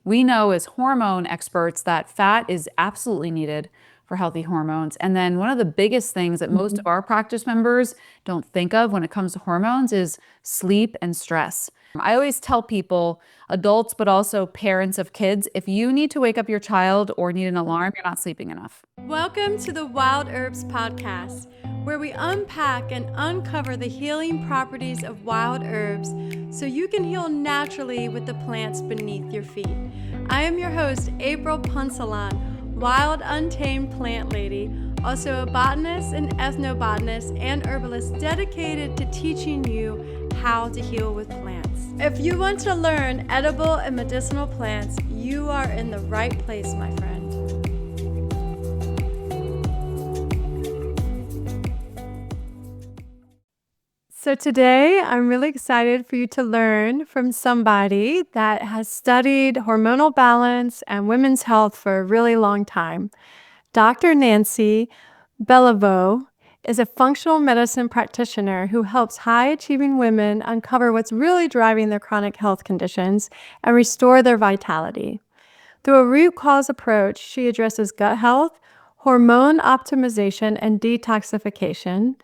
we know as hormone experts that fat is absolutely needed for healthy hormones. And then one of the biggest things that most of our practice members don't think of when it comes to hormones is sleep and stress. I always tell people, adults, but also parents of kids, if you need to wake up your child or need an alarm, you're not sleeping enough. Welcome to the Wild Herbs Podcast, where we unpack and uncover the healing properties of wild herbs so you can heal naturally with the plants beneath your feet. I am your host, April Punsalan, wild untamed plant lady, also a botanist, an ethnobotanist, and herbalist dedicated to teaching you how to heal with plants. If you want to learn edible and medicinal plants, you are in the right place, my friend. So today, I'm really excited for you to learn from somebody that has studied hormonal balance and women's health for a really long time. Dr. Nancy Beliveau is a functional medicine practitioner who helps high-achieving women uncover what's really driving their chronic health conditions and restore their vitality. Through a root cause approach, she addresses gut health, hormone optimization, and detoxification,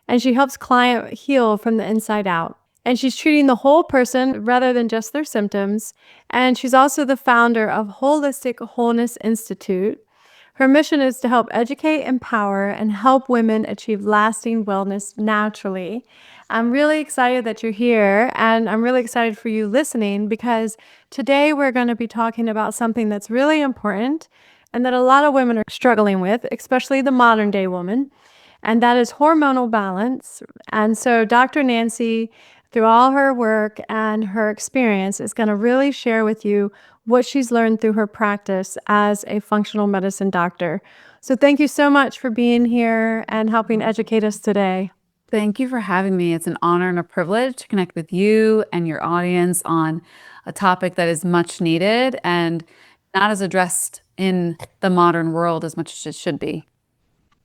and she helps clients heal from the inside out. And she's treating the whole person rather than just their symptoms. And she's also the founder of Holistic Wholeness Institute. Her mission is to help educate, empower, and help women achieve lasting wellness naturally. I'm really excited that you're here, and I'm really excited for you listening because today we're going to be talking about something that's really important and that a lot of women are struggling with, especially the modern day woman. And that is hormonal balance. And so Dr. Nancy, through all her work and her experience, is going to really share with you what she's learned through her practice as a functional medicine doctor. So thank you so much for being here and helping educate us today. Thank you for having me. It's an honor and a privilege to connect with you and your audience on a topic that is much needed and not as addressed in the modern world as much as it should be.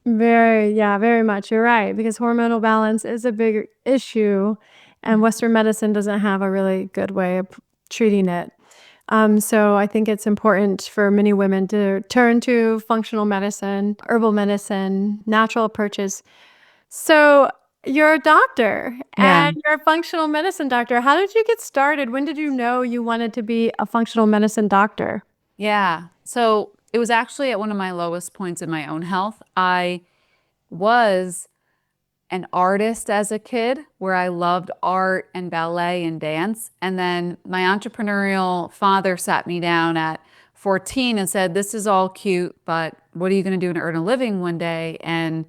Very much. You're right, because hormonal balance is a big issue, and Western medicine doesn't have a really good way of treating it. So I think it's important for many women to turn to functional medicine, herbal medicine, natural approaches. So you're a doctor and you're a functional medicine doctor. How did you get started? When did you know you wanted to be a functional medicine doctor? Yeah. So it was actually at one of my lowest points in my own health. I was an artist as a kid where I loved art and ballet and dance. And then my entrepreneurial father sat me down at 14 and said, this is all cute, but what are you going to do to earn a living one day? And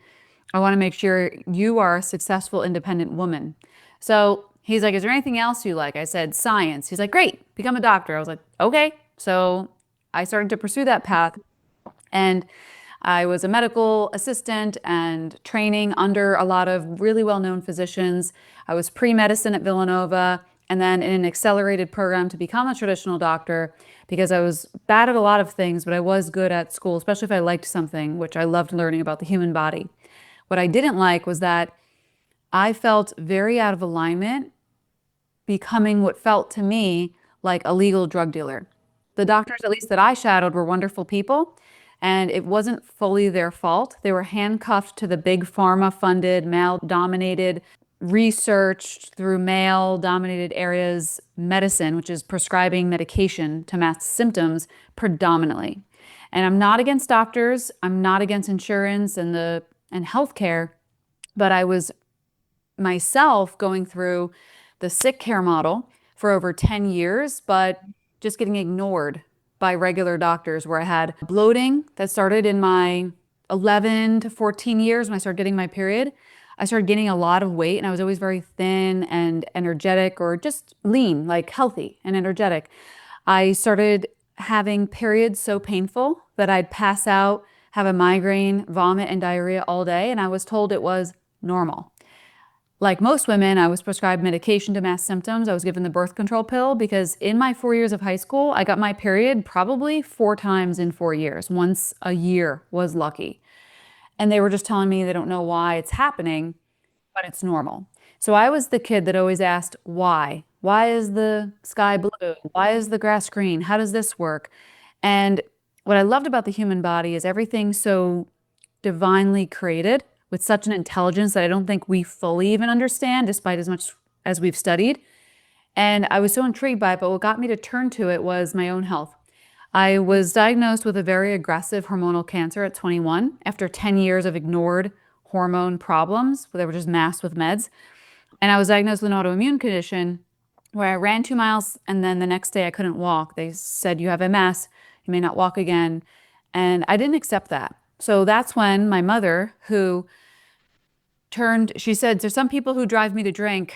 I want to make sure you are a successful, independent woman. So he's like, is there anything else you like? I said, science. He's like, great, become a doctor. I was like, okay. So I started to pursue that path, and I was a medical assistant and training under a lot of really well-known physicians. I was pre-medicine at Villanova and then in an accelerated program to become a traditional doctor because I was bad at a lot of things, but I was good at school, especially if I liked something, which I loved learning about the human body. What I didn't like was that I felt very out of alignment becoming what felt to me like a legal drug dealer. The doctors, at least that I shadowed, were wonderful people, and it wasn't fully their fault. They were handcuffed to the big pharma-funded, male-dominated, researched through male-dominated areas medicine, which is prescribing medication to mask symptoms predominantly. And I'm not against doctors. I'm not against insurance and healthcare, but I was myself going through the sick care model for over 10 years, but just getting ignored by regular doctors, where I had bloating that started in my 11 to 14 years when I started getting my period. I started gaining a lot of weight, and I was always very thin and energetic, or just lean, like healthy and energetic. I started having periods so painful that I'd pass out, have a migraine, vomit, and diarrhea all day, and I was told it was normal. Like most women, I was prescribed medication to mask symptoms. I was given the birth control pill because in my 4 years of high school, I got my period probably 4 times in 4 years. Once a year was lucky. And they were just telling me they don't know why it's happening, but it's normal. So I was the kid that always asked, why? Why is the sky blue? Why is the grass green? How does this work? And what I loved about the human body is everything's so divinely created with such an intelligence that I don't think we fully even understand, despite as much as we've studied. And I was so intrigued by it, but what got me to turn to it was my own health. I was diagnosed with a very aggressive hormonal cancer at 21 after 10 years of ignored hormone problems. They were just masked with meds. And I was diagnosed with an autoimmune condition where I ran 2 miles and then the next day I couldn't walk. They said, you have MS, you may not walk again. And I didn't accept that. So that's when my mother, who she said, there's some people who drive me to drink.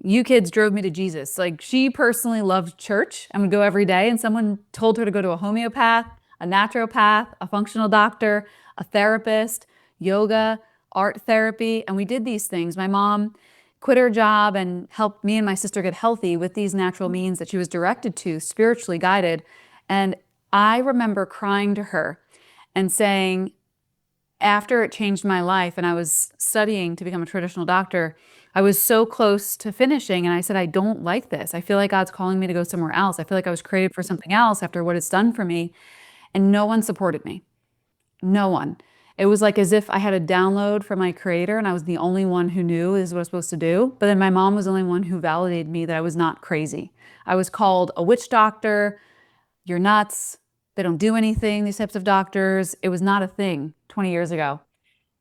You kids drove me to Jesus. Like, she personally loved church and would go every day. And someone told her to go to a homeopath, a naturopath, a functional doctor, a therapist, yoga, art therapy. And we did these things. My mom quit her job and helped me and my sister get healthy with these natural means that she was directed to, spiritually guided. And I remember crying to her and saying, after it changed my life and I was studying to become a traditional doctor, I was so close to finishing. And I said, I don't like this. I feel like God's calling me to go somewhere else. I feel like I was created for something else after what it's done for me. And no one supported me. No one. It was like as if I had a download from my creator and I was the only one who knew this is what I was supposed to do. But then my mom was the only one who validated me that I was not crazy. I was called a witch doctor. You're nuts. They don't do anything, these types of doctors. It was not a thing 20 years ago.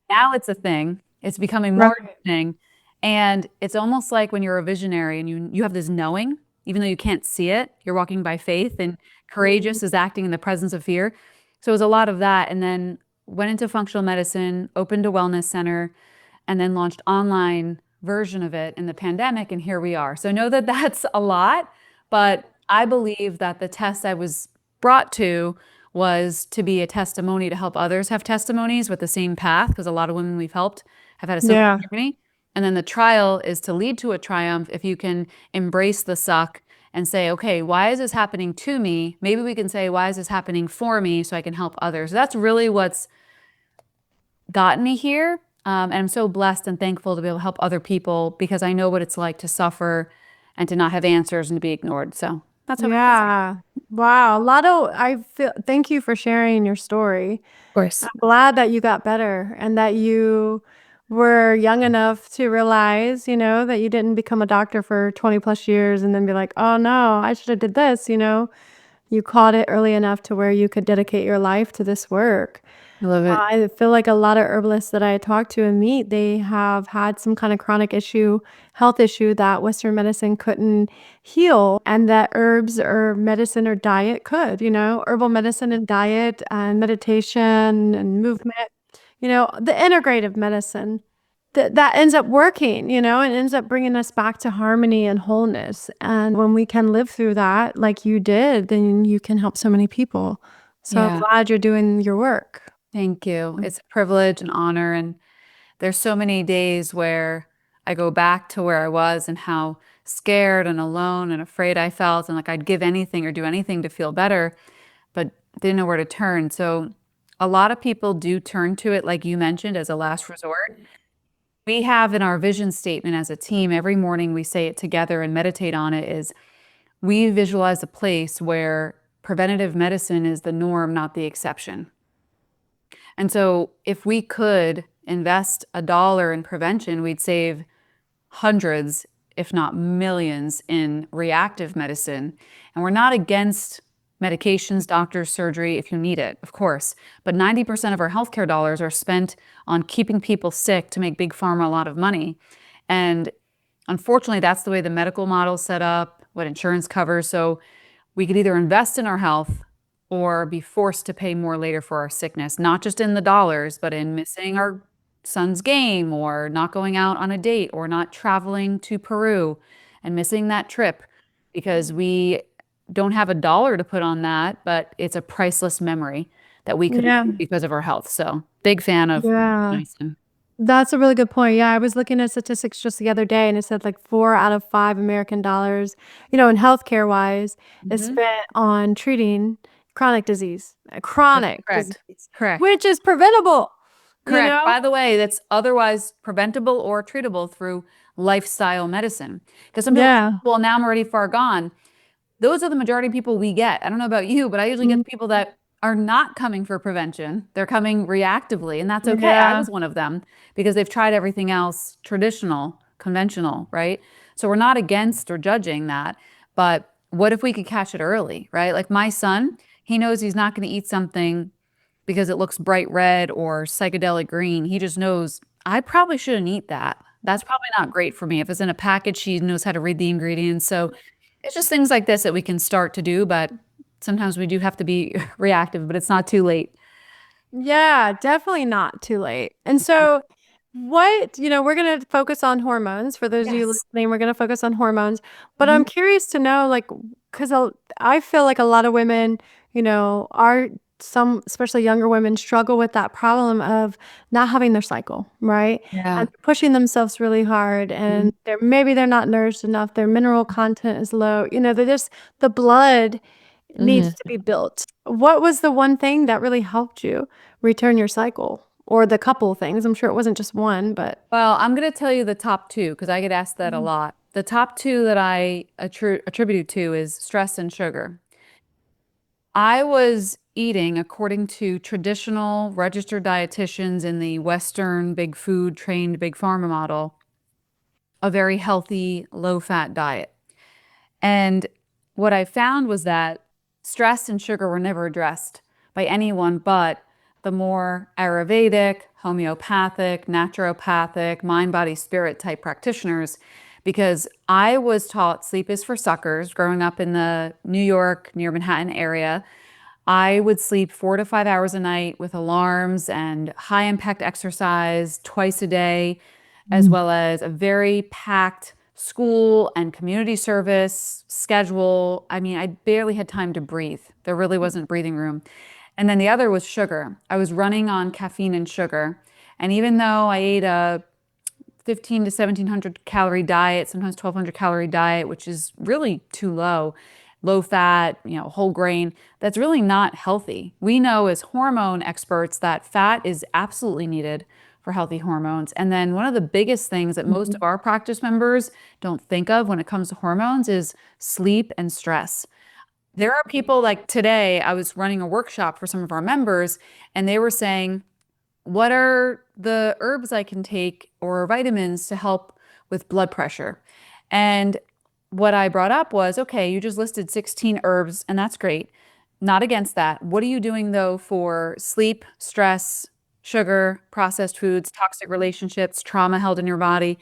Now it's a thing. It's becoming more of Right. a thing. And it's almost like when you're a visionary and you have this knowing, even though you can't see it, you're walking by faith, and courageous is acting in the presence of fear. So it was a lot of that. And then went into functional medicine, opened a wellness center, and then launched online version of it in the pandemic. And here we are. So know that that's a lot, but I believe that the test I was brought to was to be a testimony to help others have testimonies with the same path, because a lot of women we've helped have had a similar Yeah. journey. And then the trial is to lead to a triumph if you can embrace the suck and say, okay, why is this happening to me? Maybe we can say, why is this happening for me so I can help others? That's really what's gotten me here. And I'm so blessed and thankful to be able to help other people because I know what it's like to suffer and to not have answers and to be ignored. So that's how I got started. Yeah. Wow. I feel, thank you for sharing your story. Of course. I'm glad that you got better and that you were young enough to realize, that you didn't become a doctor for 20 plus years and then be like, oh no, I should have did this. You caught it early enough to where you could dedicate your life to this work. I love it. I feel like a lot of herbalists that I talk to and meet, they have had some kind of chronic issue, health issue that Western medicine couldn't heal, and that herbs or medicine or diet could, herbal medicine and diet and meditation and movement, the integrative medicine that ends up working, and ends up bringing us back to harmony and wholeness. And when we can live through that, like you did, then you can help so many people. So I'm Yeah. glad you're doing your work. Thank you. It's a privilege and honor. And there's so many days where I go back to where I was and how scared and alone and afraid I felt, and like I'd give anything or do anything to feel better, but didn't know where to turn. So a lot of people do turn to it, like you mentioned, as a last resort. We have in our vision statement as a team, every morning we say it together and meditate on it, is we visualize a place where preventative medicine is the norm, not the exception. And so if we could invest $1 in prevention, we'd save hundreds, if not millions, in reactive medicine. And we're not against medications, doctors, surgery if you need it, of course. But 90% of our healthcare dollars are spent on keeping people sick to make big pharma a lot of money. And unfortunately, that's the way the medical model is set up, what insurance covers. So we could either invest in our health or be forced to pay more later for our sickness, not just in the dollars, but in missing our son's game or not going out on a date or not traveling to Peru and missing that trip because we don't have $1 to put on that, but it's a priceless memory that we could Yeah. lose because of our health. So big fan of Yeah. medicine. That's a really good point. Yeah, I was looking at statistics just the other day and it said like 4 out of 5 American dollars, in healthcare wise, is Mhm. spent on treating chronic Correct. disease, Correct. which is preventable, you Correct. know? By the way, that's otherwise preventable or treatable through lifestyle medicine. Because some people say, Yeah. well, now I'm already far gone. Those are the majority of people we get. I don't know about you, but I usually get Mm, the people that are not coming for prevention. They're coming reactively, and that's okay. I yeah. was one of them because they've tried everything else traditional, conventional, right? So we're not against or judging that, but what if we could catch it early, right? Like my son, he knows he's not going to eat something because it looks bright red or psychedelic green. He just knows I probably shouldn't eat that. That's probably not great for me. If it's in a package, he knows how to read the ingredients. So it's just things like this that we can start to do, but sometimes we do have to be reactive, but it's not too late. Yeah, definitely not too late. And so, we're going to focus on hormones. For those of you Yes. listening, we're going to focus on hormones. But Mhm. I'm curious to know, like, because I feel like a lot of women, are some, especially younger women, struggle with that problem of not having their cycle, right? Yeah. And pushing themselves really hard, Mhm. and they're not nourished enough. Their mineral content is low. They're just the blood needs Mhm. to be built. What was the one thing that really helped you return your cycle? Or the couple things? I'm sure it wasn't just one, but Well, I'm going to tell you the top two because I get asked that a Mhm. lot. The top two that I attribute to is stress and sugar. I was eating according to traditional registered dietitians in the Western big food trained big pharma model, a very healthy, low fat diet. And what I found was that stress and sugar were never addressed by anyone but the more Ayurvedic, homeopathic, naturopathic, mind, body, spirit type practitioners. Because I was taught sleep is for suckers growing up in the New York, near Manhattan area. I would sleep 4 to 5 hours a night with alarms and high impact exercise twice a day, as well as a very packed school and community service schedule. I mean, I barely had time to breathe. There really wasn't breathing room. And then the other was sugar. I was running on caffeine and sugar. And even though I ate a 15 to 1700 calorie diet, sometimes 1200 calorie diet, which is really too low, low fat, whole grain, that's really not healthy. We know as hormone experts that fat is absolutely needed for healthy hormones. And then one of the biggest things that most of our practice members don't think of when it comes to hormones is sleep and stress. There are people like today, I was running a workshop for some of our members, and they were saying, what are the herbs I can take or vitamins to help with blood pressure? And what I brought up was, okay, you just listed 16 herbs, and that's great. Not against that. What are you doing though for sleep, stress, sugar, processed foods, toxic relationships, trauma held in your body?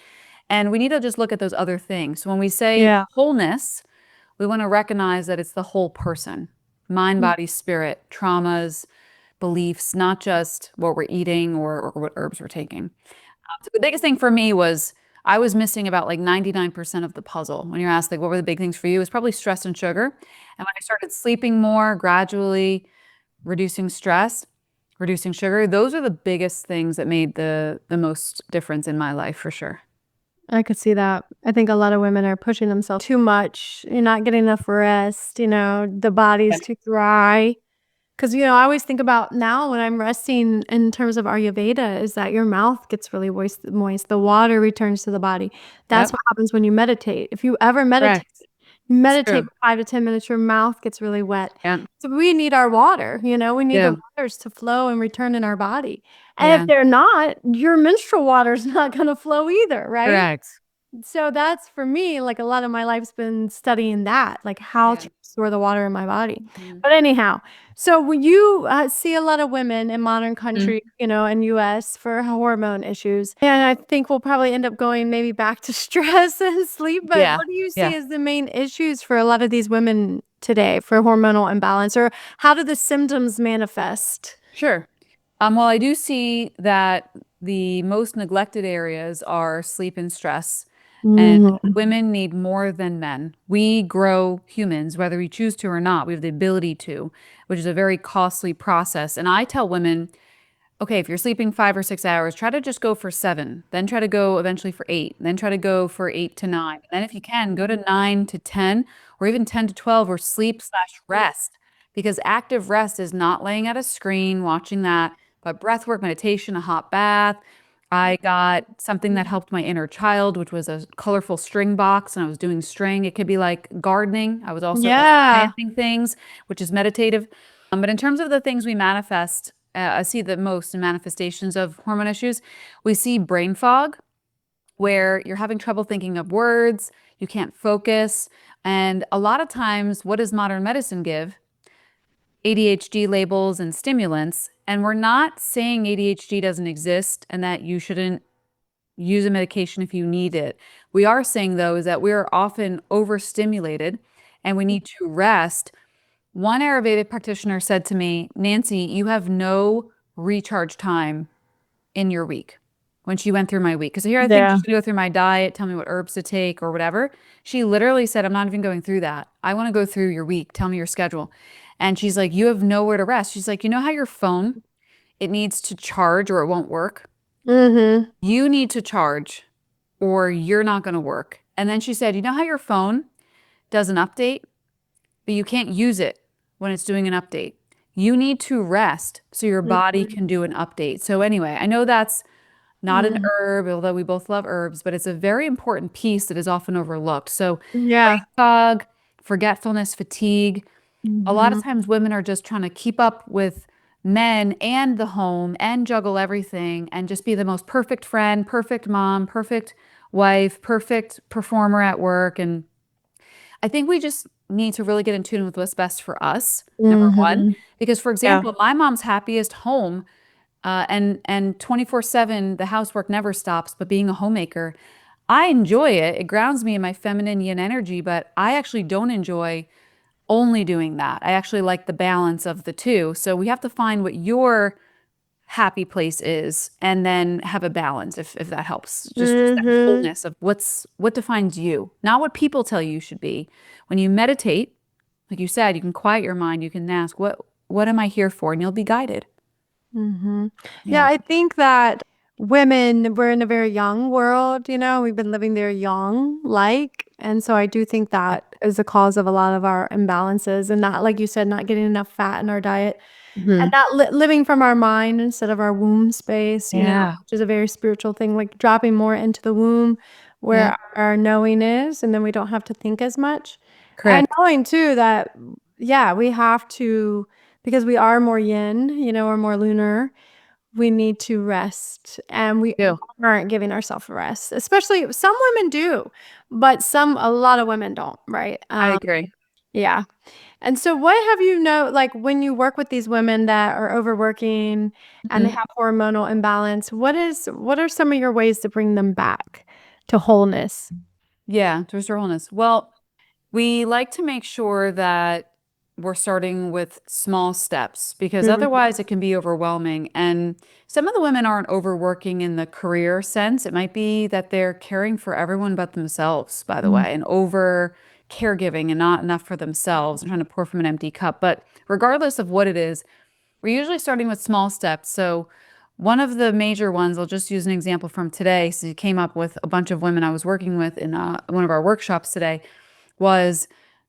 And we need to just look at those other things. So when we say yeah. wholeness, we want to recognize that it's the whole person, mind, Mm. body, spirit, traumas, beliefs, not just what we're eating or what herbs we're taking. So the biggest thing for me was I was missing about like 99% of the puzzle. When you're asked, like, what were the big things for you? It was probably stress and sugar. And when I started sleeping more, gradually reducing stress, reducing sugar, those are the biggest things that made the most difference in my life for sure. I could see that. I think a lot of women are pushing themselves too much. You're not getting enough rest, the Yeah. body's too dry. Because, I always think about now when I'm resting in terms of Ayurveda is that your mouth gets really moist. The water returns to the body. That's Yep. what happens when you meditate. If you ever meditate, Correct. It's meditate true. for 5 to 10 minutes, your mouth gets really wet. Yeah. So we need our water, we need the Yeah. waters to flow and return in our body. And if Yeah. they're not, your menstrual water is not going to flow either, right? Correct. So that's for me, like a lot of my life's been studying that, like how Yeah. to store the water in my body. Mhm. But anyhow, so when you see a lot of women in modern Mhm. country, in US for hormone issues, and I think we'll probably end up going maybe back to stress and sleep. But Yeah. what do you Yeah. see as the main issues for a lot of these women today for hormonal imbalance, or how do the symptoms manifest? Sure. Well, I do see that the most neglected areas are sleep and stress, and Mhm. women need more than men. We grow humans, whether we choose to or not. We have the ability to, which is a very costly process. And I tell women, okay, if you're sleeping 5 or 6 hours, try to just go for 7, then try to go eventually for 8, then try to go for 8 to 9. And then if you can, go to 9 to 10 or even 10 to 12 or sleep/rest because active rest is not laying at a screen, watching that, but breath work, meditation, a hot bath, I got something that helped my inner child, which was a colorful string box, and I was doing string. It could be like gardening. I was also like Yeah. planting things, which is meditative. But in terms of the things we manifest, I see the most in manifestations of hormone issues. We see brain fog, where you're having trouble thinking of words, you can't focus. And a lot of times, what does modern medicine give? ADHD labels and stimulants. And we're not saying ADHD doesn't exist and that you shouldn't use a medication if you need it. We are saying, though, is that we are often overstimulated and we need to rest. One Ayurvedic practitioner said to me, Nancy, you have no recharge time in your week, when she went through my week. Because here I think Yeah. she's going to go through my diet, tell me what herbs to take or whatever. She literally said, I'm not even going through that. I want to go through your week. Tell me your schedule. And she's like, you have nowhere to rest. She's like, you know how your phone, it needs to charge or it won't work? Mm-hmm. You need to charge or you're not going to work. And then she said, you know how your phone does an update, but you can't use it when it's doing an update? You need to rest so your body can do an update. So, anyway, I know that's not an Mm-hmm. herb, although we both love herbs, but it's a very important piece that is often overlooked. So, Yeah. brain fog, forgetfulness, fatigue. A lot of Mm-hmm. times women are just trying to keep up with men and the home and juggle everything and just be the most perfect friend, perfect mom, perfect wife, perfect performer at work. And I think we just need to really get in tune with what's best for us, number one. Mm-hmm. Because, for Yeah. example, my mom's happiest home, and 24/7, the housework never stops, but being a homemaker, I enjoy it. It grounds me in my feminine yin energy, but I actually don't enjoy only doing that. I actually like the balance of the two. So we have to find what your happy place is and then have a balance if that helps. Just that Mm-hmm. wholeness of what defines you, not what people tell you should be. When you meditate, like you said, you can quiet your mind, you can ask, what am I here for? And you'll be guided. Mm-hmm. Yeah, Yeah. I think that women, we're in a very young world, we've been living there young, and so I do think that is the cause of a lot of our imbalances and not, like you said, not getting enough fat in our diet and Mhm. not living from our mind instead of our womb space, Yeah. which is a very spiritual thing, like dropping more into the womb Yeah. where our knowing is, and then we don't have to think as much. And Correct. knowing too that, yeah, we have to, because we are more yin, or more lunar, we need to rest, and we Do. aren't giving ourselves a rest. Especially some women do, but a lot of women don't, right? I agree. Yeah. And so what have like when you work with these women that are overworking and they Mhm. have hormonal imbalance, what are some of your ways to bring them back to wholeness? Yeah, there's your wholeness. Well, we like to make sure that we're starting with small steps because Mhm. otherwise it can be overwhelming. And some of the women aren't overworking in the career sense. It might be that they're caring for everyone but themselves, by the Mm. way, and over caregiving and not enough for themselves and trying to pour from an empty cup. But regardless of what it is, we're usually starting with small steps. So, one of the major ones, I'll just use an example from today. So, you came up with a bunch of women I was working with in one of our workshops today, was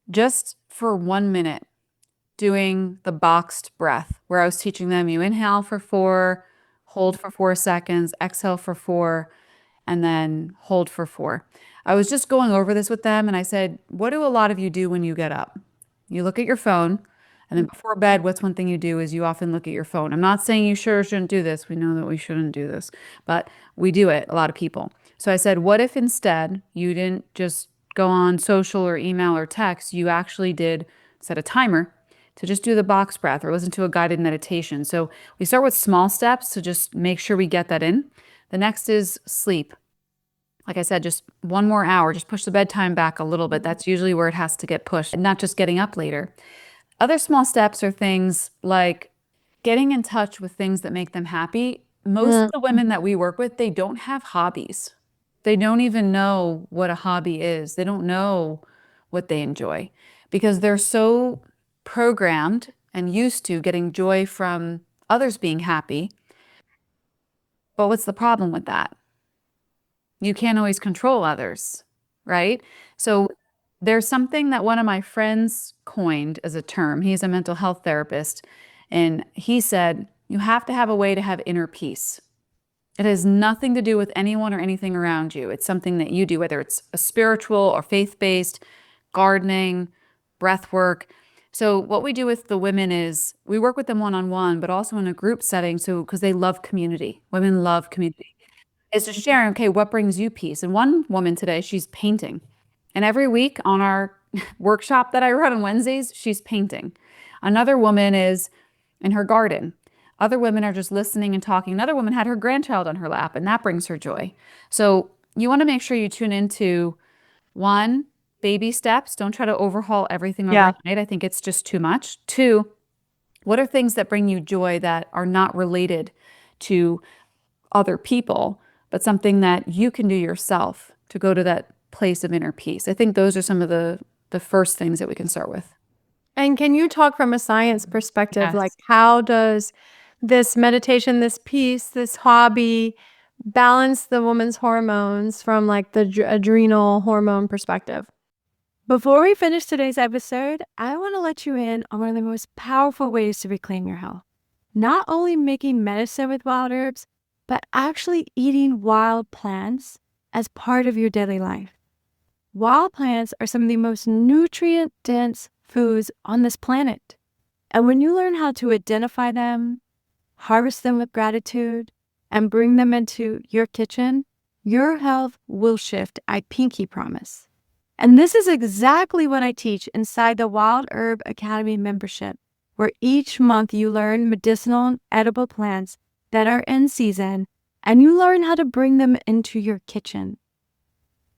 just for 1 minute doing the boxed breath, where I was teaching them you inhale for 4, hold for 4 seconds, exhale for 4, and then hold for 4. I was just going over this with them and I said, what do a lot of you do when you get up? You look at your phone, and then before bed, what's one thing you do is you often look at your phone. I'm not saying you sure shouldn't do this. We know that we shouldn't do this, but we do it, a lot of people. So I said, what if instead you didn't just go on social or email or text, you actually did set a timer to just do the box breath or listen to a guided meditation. So we start with small steps to just make sure we get that in. The next is sleep. Like I said, just 1 more hour, just push the bedtime back a little bit. That's usually where it has to get pushed, and not just getting up later. Other small steps are things like getting in touch with things that make them happy. Most of Mm. the women that we work with, they don't have hobbies. They don't even know what a hobby is. They don't know what they enjoy because they're so programmed and used to getting joy from others being happy. But what's the problem with that? You can't always control others, right? So there's something that one of my friends coined as a term. He's a mental health therapist. And he said, you have to have a way to have inner peace. It has nothing to do with anyone or anything around you. It's something that you do, whether it's a spiritual or faith-based, gardening, breath work. So what we do with the women is we work with them one-on-one, but also in a group setting. So because they love community, women love community. It's just sharing, okay, what brings you peace? And one woman today, she's painting. And every week on our workshop that I run on Wednesdays, she's painting. Another woman is in her garden. Other women are just listening and talking. Another woman had her grandchild on her lap, and that brings her joy. So you want to make sure you tune into one, baby steps. Don't try to overhaul everything Yeah. overnight. I think it's just too much. Two, what are things that bring you joy that are not related to other people, but something that you can do yourself to go to that place of inner peace? I think those are some of the first things that we can start with. And can you talk from a science perspective? Like, Yes. how does this meditation, this piece, this hobby balance the woman's hormones from like the adrenal hormone perspective? Before we finish today's episode, I want to let you in on one of the most powerful ways to reclaim your health. Not only making medicine with wild herbs, but actually eating wild plants as part of your daily life. Wild plants are some of the most nutrient-dense foods on this planet. And when you learn how to identify them, harvest them with gratitude, and bring them into your kitchen, your health will shift, I pinky promise. And this is exactly what I teach inside the Wild Herb Academy membership, where each month you learn medicinal and edible plants that are in season, and you learn how to bring them into your kitchen.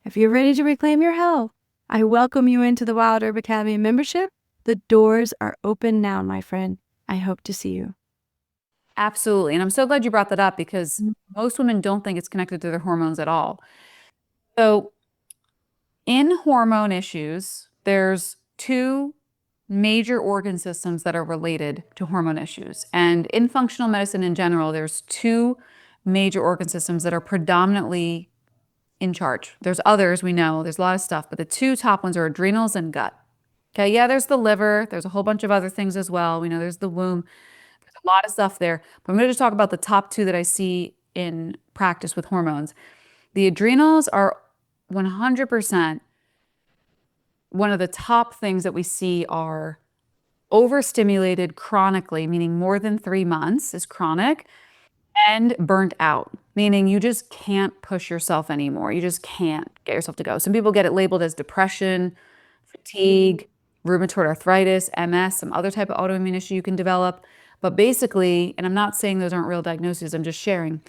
If you're ready to reclaim your health, I welcome you into the Wild Herb Academy membership. The doors are open now, my friend. I hope to see you. Absolutely. And I'm so glad you brought that up because most women don't think it's connected to their hormones at all. So, in hormone issues, there's two major organ systems that are related to hormone issues. And in functional medicine in general, there's two major organ systems that are predominantly in charge. There's others, we know, there's a lot of stuff, but the two top ones are adrenals and gut. Okay, yeah, there's the liver, there's a whole bunch of other things as well. We know there's the womb, there's a lot of stuff there. But I'm going to just talk about the top two that I see in practice with hormones. The adrenals are 100% one of the top things that we see are overstimulated chronically, meaning more than 3 months is chronic, and burnt out, meaning you just can't push yourself anymore. You just can't get yourself to go. Some people get it labeled as depression, fatigue, rheumatoid arthritis, MS, some other type of autoimmune issue you can develop. But basically, and I'm not saying those aren't real diagnoses, I'm just sharing.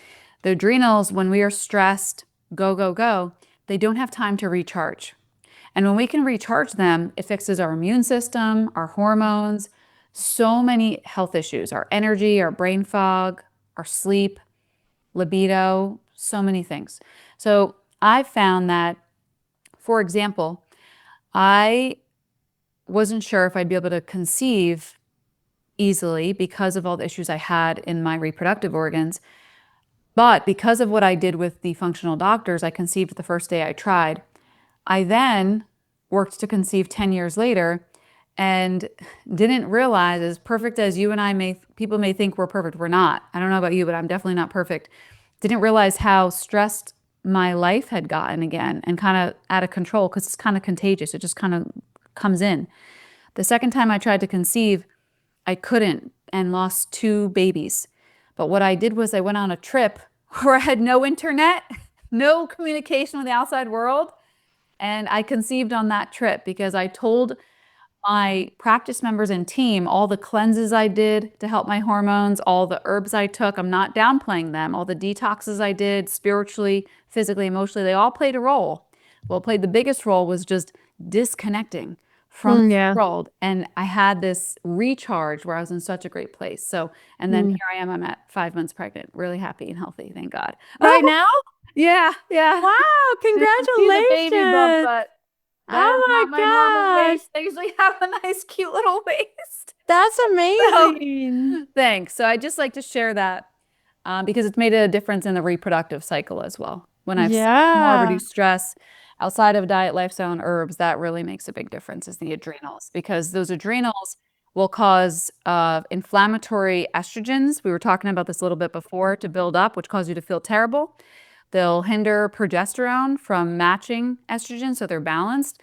The adrenals, when we are stressed, go, go, go, they don't have time to recharge. And when we can recharge them, it fixes our immune system, our hormones, so many health issues, our energy, our brain fog, our sleep, libido, so many things. So I found that, for example, I wasn't sure if I'd be able to conceive easily because of all the issues I had in my reproductive organs. But because of what I did with the functional doctors, I conceived the first day I tried. I then worked to conceive 10 years later and didn't realize, as perfect as you and I people may think we're perfect, we're not. I don't know about you, but I'm definitely not perfect. Didn't realize how stressed my life had gotten again and kind of out of control because it's kind of contagious. It just kind of comes in. The second time I tried to conceive, I couldn't and lost two babies. But what I did was I went on a trip where I had no internet, no communication with the outside world. And I conceived on that trip because I told my practice members and team all the cleanses I did to help my hormones, all the herbs I took. I'm not downplaying them. All the detoxes I did spiritually, physically, emotionally, they all played a role. Well, played the biggest role was just disconnecting from the Yeah. world. And I had this recharge where I was in such a great place. So, and then here I am, I'm at 5 months pregnant, really happy and healthy, thank God. Right now? Yeah, yeah. Wow, She's a baby bump, congratulations. but that is Oh not my my normal gosh. waist. I usually have a nice, cute little waist. That's So amazing. thanks. So I just like to share that because it's made a difference in the reproductive cycle as well. When I've slept more, Yeah. reduced stress outside of diet, lifestyle, and herbs, that really makes a big difference is the adrenals because those adrenals will cause inflammatory estrogens. We were talking about this a little bit before to build up, which cause you to feel terrible. They'll hinder progesterone from matching estrogen, so they're balanced.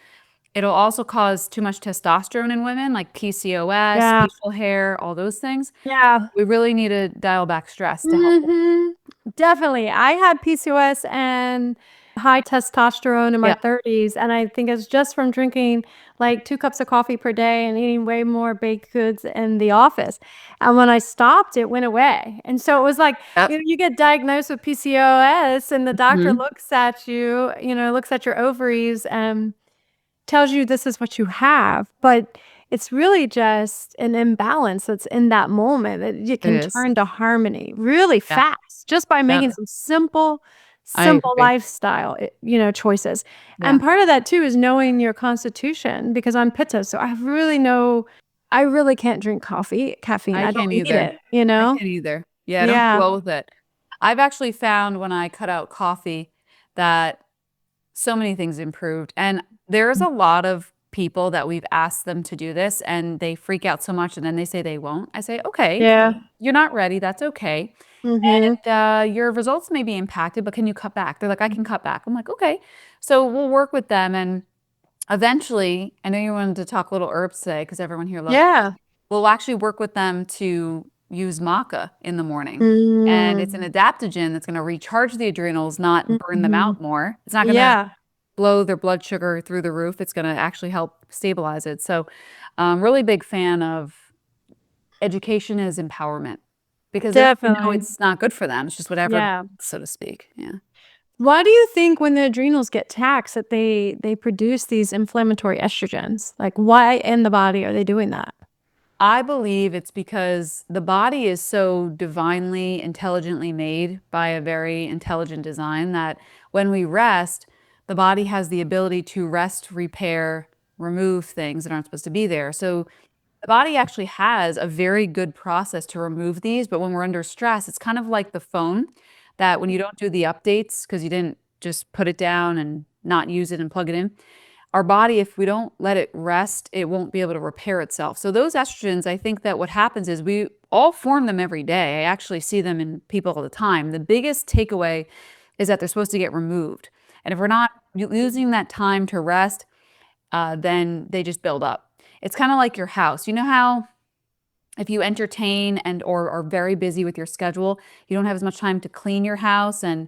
It'll also cause too much testosterone in women, like PCOS, Yeah. facial hair, all those things. Yeah. We really need to dial back stress to help. Mhm. Definitely. I had PCOS and high testosterone in my Yeah. 30s, and I think it's just from drinking like 2 cups of coffee per day and eating way more baked goods in the office. And when I stopped, it went away. And so it was like, Yep. you get diagnosed with PCOS and the doctor Mhm. looks at you, looks at your ovaries and tells you this is what you have, but it's really just an imbalance that's in that moment that you It can is. turn to harmony really Yeah. fast just by Yep. making some simple, I simple agree. lifestyle, choices. Yeah. And part of that too is knowing your constitution because I'm Pitta, so I really can't drink caffeine. I I don't can't need either. it, you I know? can't either. Yeah, I don't do Yeah. well with it. I've actually found when I cut out coffee that so many things improved. And there's a lot of people that we've asked them to do this and they freak out so much and then they say they won't. I say, okay, Yeah. you're not ready. That's okay. Mhm. And your results may be impacted, but can you cut back? They're like, I can cut back. I'm like, okay. So we'll work with them. And eventually, I know you wanted to talk little herbs today because everyone here loves. Yeah. We'll actually work with them to use maca in the morning. And it's an Mm. adaptogen that's going to recharge the adrenals, not burn them Mhm. out more. It's not going to Yeah. blow their blood sugar through the roof. It's going to actually help stabilize it. So, really big fan of education as empowerment because they don't even know Definitely. it's not good for them. It's just whatever, Yeah. so to speak. Yeah. Why do you think when the adrenals get taxed that they produce these inflammatory estrogens? Like, why in the body are they doing that? I believe it's because the body is so divinely, intelligently made by a very intelligent design that when we rest, the body has the ability to rest, repair, remove things that aren't supposed to be there. So the body actually has a very good process to remove these, but when we're under stress, it's kind of like the phone that when you don't do the updates because you didn't just put it down and not use it and plug it in, our body, if we don't let it rest, it won't be able to repair itself. So those estrogens, I think that what happens is we all form them every day. I actually see them in people all the time. The biggest takeaway is that they're supposed to get removed. And if we're not using that time to rest, then they just build up. It's kind of like your house. You know how if you entertain and or are very busy with your schedule, you don't have as much time to clean your house and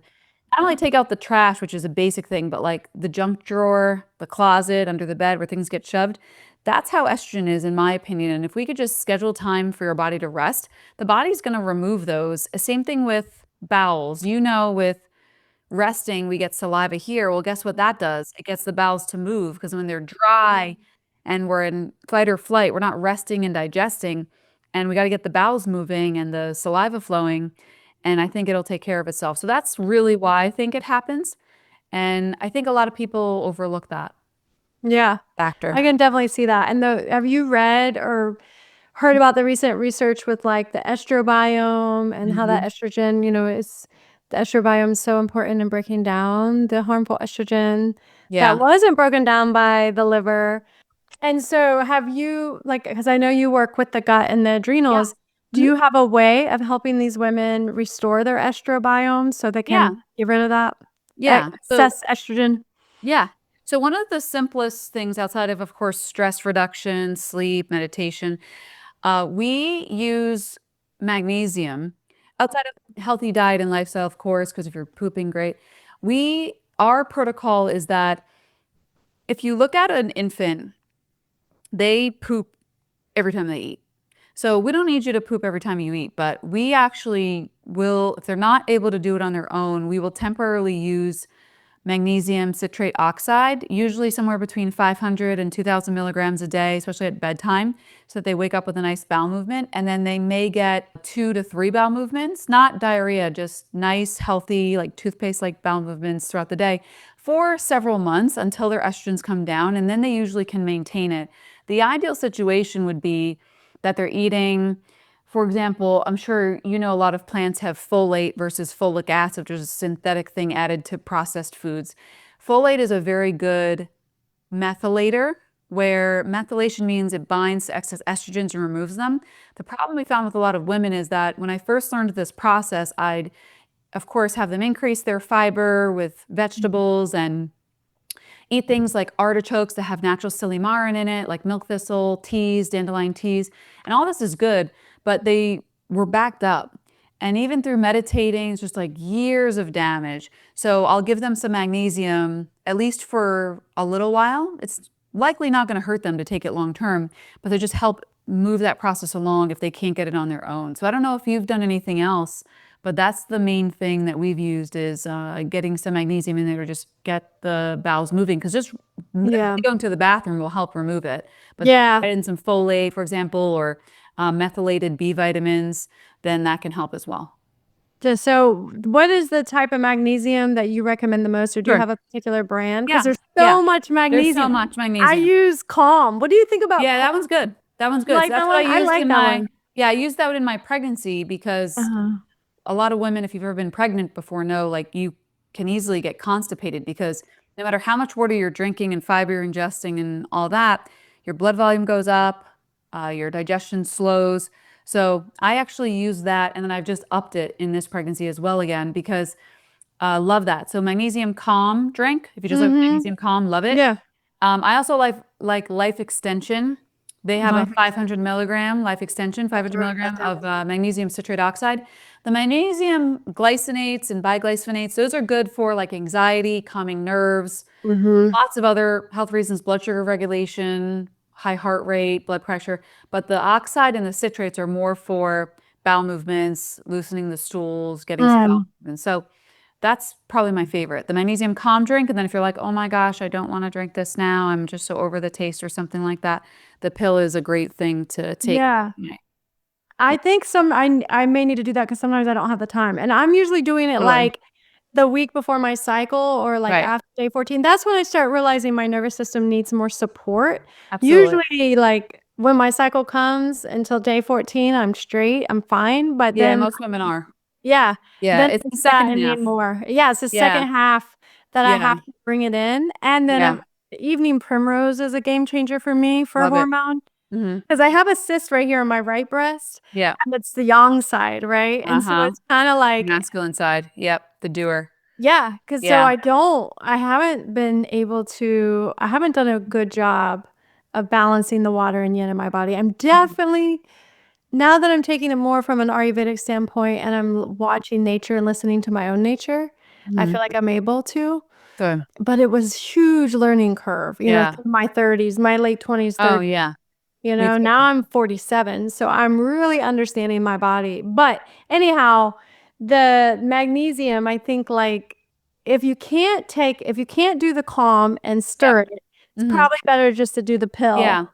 not only take out the trash, which is a basic thing, but like the junk drawer, the closet, under the bed where things get shoved. That's how estrogen is, in my opinion. And if we could just schedule time for your body to rest, the body's going to remove those. Same thing with bowels. With resting, we get saliva here. Well, guess what that does? It gets the bowels to move because when they're dry and we're in fight or flight, we're not resting and digesting. And we got to get the bowels moving and the saliva flowing. And I think it'll take care of itself. So that's really why I think it happens. And I think a lot of people overlook that Yeah, factor. I can definitely see that. And have you read or heard about the recent research with like the estrobiome and how that Mhm. estrogen, is the estrobiome is so important in breaking down the harmful estrogen that Yeah. wasn't broken down by the liver. And so have you like because I know you work with the gut and the Yeah. adrenals, do Mhm. you have a way of helping these women restore their estrobiome so they Yeah. can get rid of that Yeah. So excess estrogen? yeah. So one of the simplest things outside of course, stress reduction, sleep, meditation, we use magnesium outside of healthy diet and lifestyle, of course, because if you're pooping, great. Our protocol is that if you look at an infant, they poop every time they eat. So we don't need you to poop every time you eat, but we actually will, if they're not able to do it on their own, we will temporarily use magnesium citrate oxide, usually somewhere between 500 and 2,000 milligrams a day, especially at bedtime, so that they wake up with a nice bowel movement. And then they may get 2 to 3 bowel movements, not diarrhea, just nice, healthy, like toothpaste-like bowel movements throughout the day for several months until their estrogens come down. And then they usually can maintain it. The ideal situation would be that they're eating, for example, I'm sure you know a lot of plants have folate versus folic acid, which is a synthetic thing added to processed foods. Folate is a very good methylator, where methylation means it binds to excess estrogens and removes them. The problem we found with a lot of women is that when I first learned this process, I'd, of course, have them increase their fiber with vegetables and eat things like artichokes that have natural silymarin in it, like milk thistle, teas, dandelion teas. And all this is good, but they were backed up. And even through meditating, it's just like years of damage. So I'll give them some magnesium, at least for a little while. It's likely not going to hurt them to take it long term, but they just help move that process along if they can't get it on their own. So I don't know if you've done anything else, but that's the main thing that we've used is getting some magnesium in there to just get the bowels moving. Because just Yeah. going to the bathroom will help remove it. But Yeah. add in some folate, for example, or methylated B vitamins, then that can help as well. So what is the type of magnesium that you recommend the most, or do you Sure. have a particular brand? Yeah. Because there's Yeah. so much There's magnesium. so much I magnesium. use Calm. What do you think about Yeah, that Calm? one's good. That one's good. Like So that's that what I one? I used like in that my, one. yeah, I used that in my pregnancy because a lot of women, if you've ever been pregnant before, know like you can easily get constipated because no matter how much water you're drinking and fiber you're ingesting and all that, your blood volume goes up, your digestion slows. So I actually use that, and then I've just upped it in this pregnancy as well again because love that. So magnesium calm drink. If you just like magnesium calm, love it. Yeah. I also like Life Extension. They have a 500 milligram Life Extension, 500 milligram of magnesium citrate oxide. The magnesium glycinates and biglycinates, those are good for like anxiety, calming nerves, lots of other health reasons, blood sugar regulation, high heart rate, blood pressure. But the oxide and the citrates are more for bowel movements, loosening the stools, getting some bowel movements. So that's probably my favorite. The magnesium calm drink. And then if you're like, oh my gosh, I don't want to drink this now, I'm just so over the taste or something like that, the pill is a great thing to take. Yeah. I think I may need to do that because sometimes I don't have the time. And I'm usually doing it Totally. like the week before my cycle or like Right. after day 14. That's when I start realizing my nervous system needs more support. Absolutely. Usually like when my cycle comes until day 14, I'm straight, I'm fine. But Yeah, then, most women are. yeah, Yeah, then it's the it's that I second need half. more. Yeah, it's the Yeah. second half that I Yeah. have to bring it in. And then Yeah. evening primrose is a game changer for me for Love it. hormone. Hmm. Because I have a cyst right here on my right breast, Yeah. and it's the yang side, right? And so it's kinda like Masculine side. Yep. The doer. yeah, because so Yeah. I haven't been able to I haven't done a good job of balancing the water and yin in my body. I'm definitely now that I'm taking it more from an Ayurvedic standpoint and I'm watching nature and listening to my own nature, I feel like I'm able to, Good. but it was huge learning curve, Yeah. through my 30s, my late 20s, Oh, 30s. yeah. Me Now too. I'm 47, so I'm really understanding my body. But anyhow, the magnesium, I think like if you can't do the calm and Yep. stir it, it's Hmm. probably better just to do the pill. Yeah.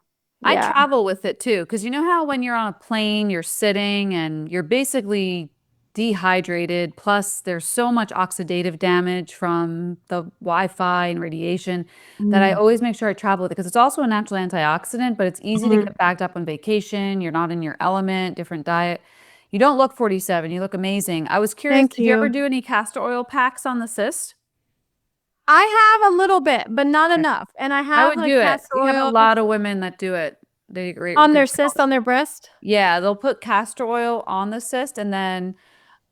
I Yeah. travel with it too, because you know how when you're on a plane, you're sitting and you're basically dehydrated, plus there's so much oxidative damage from the Wi-Fi and radiation that I Mm. always make sure I travel with it because it's also a natural antioxidant, but it's easy to Mhm. get backed up on vacation. You're not in your element, different diet. You don't look 47. You look amazing. I was curious, Thank did you ever you. do any castor oil packs on the cyst? I have a little bit, but not Okay. enough. And I I have would like do it. castor We have a oil lot of women that do it. They great, on their great cyst results. on their breast. Yeah, they'll put castor oil on the cyst and then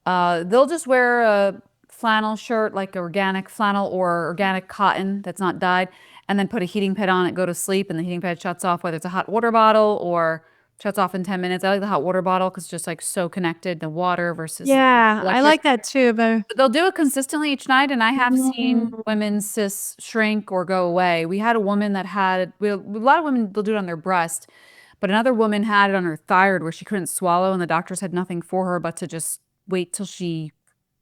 they'll just wear a flannel shirt, like organic flannel or organic cotton that's not dyed, and then put a heating pad on it, go to sleep, and the heating pad shuts off, whether it's a hot water bottle or shuts off in 10 minutes. I like the hot water bottle because it's just like so connected to water versus Yeah, I electric. like that too, but But they'll do it consistently each night, and I have seen mm, women's cysts shrink or go away. We had a woman that had, a lot of women, they'll do it on their breast, but another woman had it on her thyroid where she couldn't swallow, and the doctors had nothing for her but to just wait till she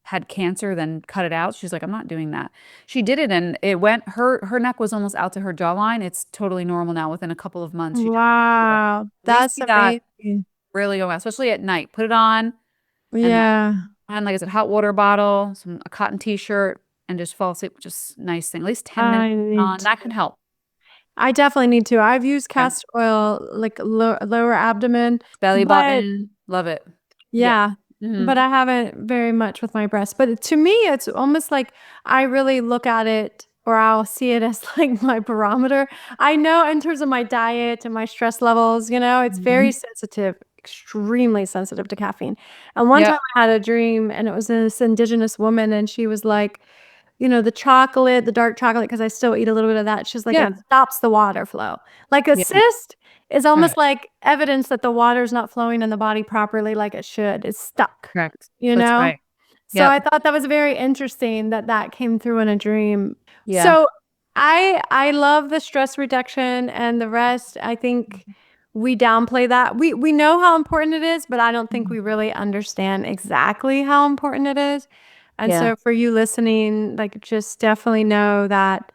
had cancer, then cut it out. She's like, I'm not doing that. She did it, and it went, her neck was almost out to her jawline. It's totally normal now within a couple of months. She just, so wow, we that's see that amazing. really go well, especially at night. Put it on, and Yeah. and like I said, hot water bottle, a cotton t-shirt, and just fall asleep, just nice thing. At least 10 minutes I need on. to That can help. I definitely need to. I've used Yeah. castor oil, like, lower abdomen, Belly but button, love it. Yeah. yeah, Hmm. but I haven't very much with my breast. But to me, it's almost like I really look at it or I'll see it as like my barometer. I know in terms of my diet and my stress levels, it's very Mhm. sensitive, extremely sensitive to caffeine. And one Yep. time I had a dream and it was this indigenous woman and she was like, the chocolate, the dark chocolate, because I still eat a little bit of that. She's like, Yeah. it stops the water flow. Like a Yeah. cyst is Right. almost like evidence that the water's not flowing in the body properly like it should. It's stuck, Correct. you That's know? right. So Yep. I thought that was very interesting that that came through in a dream. Yeah. So I love the stress reduction and the rest. I think we downplay that. We know how important it is, but I don't think Mhm. we really understand exactly how important it is. And Yeah. so for you listening, like just definitely know that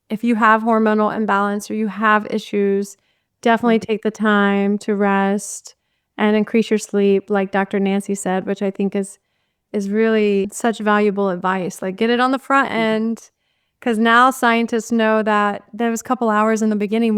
if you have hormonal imbalance or you have issues, definitely Mhm. take the time to rest and increase your sleep, like Dr. Nancy said, which I think is really such valuable advice. Like get it on the front end because now scientists know that there was a couple hours in the beginning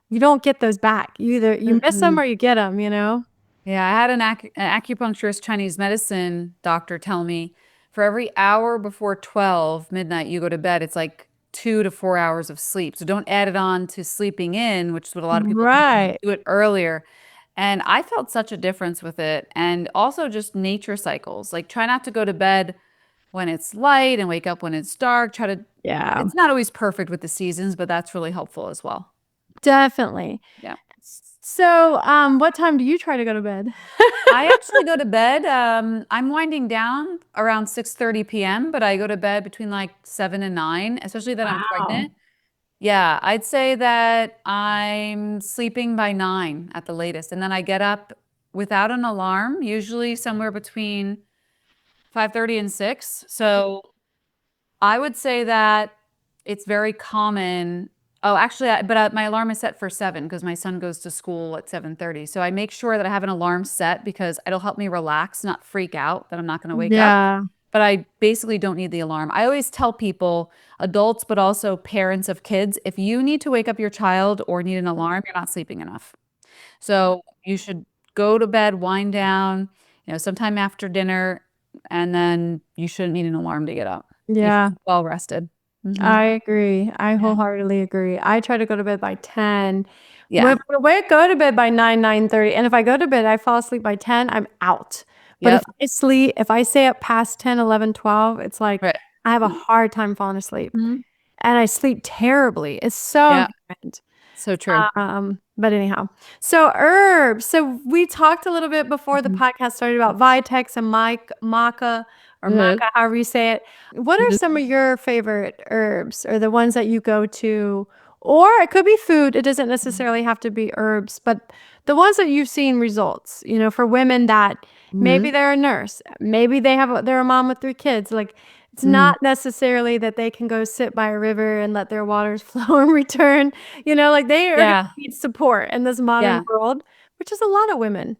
you don't get those back. You miss them Mm-mm. or you get them. Yeah, I had an acupuncturist Chinese medicine doctor tell me for every hour before 12 midnight you go to bed, it's like 2 to 4 hours of sleep. So don't add it on to sleeping in, which is what a lot of people do. Right. Do it earlier. And I felt such a difference with it. And also just nature cycles. Like try not to go to bed when it's light and wake up when it's dark. Yeah, It's not always perfect with the seasons, but that's really helpful as well. definitely. Yeah. So, what time do you try to go to bed? I actually go to bed. I'm winding down around 6:30 p.m., but I go to bed between like 7 and 9, especially that I'm Wow. pregnant. Yeah, I'd say that I'm sleeping by 9 at the latest. And then I get up without an alarm, usually somewhere between 5:30 and 6. So I would say that it's very common. Oh, actually, my alarm is set for 7 because my son goes to school at 7:30. So I make sure that I have an alarm set because it'll help me relax, not freak out that I'm not going to wake up. Yeah. But I basically don't need the alarm. I always tell people, adults, but also parents of kids, if you need to wake up your child or need an alarm, you're not sleeping enough. So you should go to bed, wind down, sometime after dinner, and then you shouldn't need an alarm to get up. You should Yeah. be well rested. Hmm. I agree. I Yeah. wholeheartedly agree. I try to go to bed by 10. Yeah. When I go to bed by 9, 9:30, and if I go to bed, I fall asleep by 10, I'm out. But Yep. if I stay up past 10, 11, 12, it's like Right. I have a hard time falling asleep. Mhm. And I sleep terribly. It's so Yeah. important. So true. But anyhow, so herbs. So we talked a little bit before the Mhm. podcast started about Vitex and Maca or Mhm. Maca, however you say it. What are Mhm. some of your favorite herbs or the ones that you go to? Or it could be food. It doesn't necessarily have to be herbs, but the ones that you've seen results, for women that maybe Mhm. they're a nurse, maybe they're a mom with 3 kids. Like it's Mhm. not necessarily that they can go sit by a river and let their waters flow and return. Like they are gonna Yeah. need support in this modern Yeah. world, which is a lot of women.